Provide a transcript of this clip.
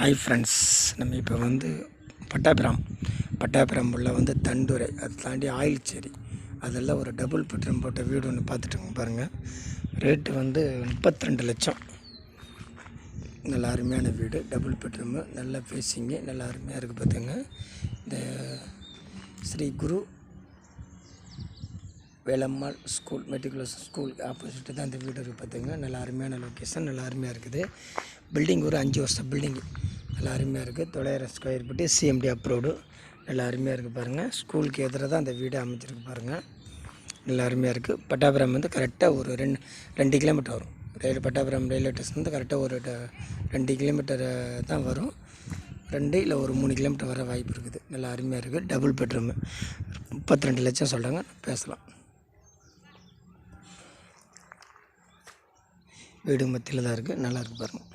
Hi friends, நம்ம இப்போ வந்து பட்டாபிராம் உள்ள வந்து தண்டுரை, அதை தாண்டி ஆயில்ச்சேரி, அதெல்லாம் ஒரு டபுள் பெட்ரூம் போட்ட வீடு ஒன்று பார்த்துட்டுங்க பாருங்கள். ரேட்டு வந்து 32 லட்சம். நல்ல அருமையான வீடு, டபுள் பெட்ரூமு, நல்ல ஃபேஸிங்கு, நல்லா அருமையாக இருக்குது பார்த்துங்க. இந்த Sri Guru Velammal school, matriculation school opposite தான் இந்த வீடு இருக்குது பார்த்துங்க. நல்லா அருமையான லொக்கேஷன், நல்லா அருமையாக இருக்குது. பில்டிங் ஒரு 5 வருஷம் பில்டிங்கு, நல்லா அருமையாக இருக்குது. 900 ஸ்கொயர் ஃபீட்டு, சிஎம்டி அப்ரூவ்டு, நல்லா அருமையாக இருக்குது பாருங்கள். ஸ்கூலுக்கு எதிராக தான் அந்த வீடு அமைச்சிருக்கு பாருங்கள். நல்லா அருமையாக இருக்குது. பட்டாபிராம் வந்து கரெக்டாக ஒரு 2 கிலோமீட்டர் வரும். பட்டாபிராம் ரயில்வே ஸ்டேஷன் வந்து கரெக்டாக ஒரு 2 கிலோமீட்டர் தான் வரும். 2 இல்லை ஒரு 3 கிலோமீட்டர் வர வாய்ப்பு இருக்குது. நல்லா அருமையாக இருக்குது. டபுள் பெட்ரூமு 32 லட்சம் சொல்கிறாங்க, பேசலாம். வீடு மத்தியில் தான் இருக்குது, நல்லா இருக்குது பாருங்கள்.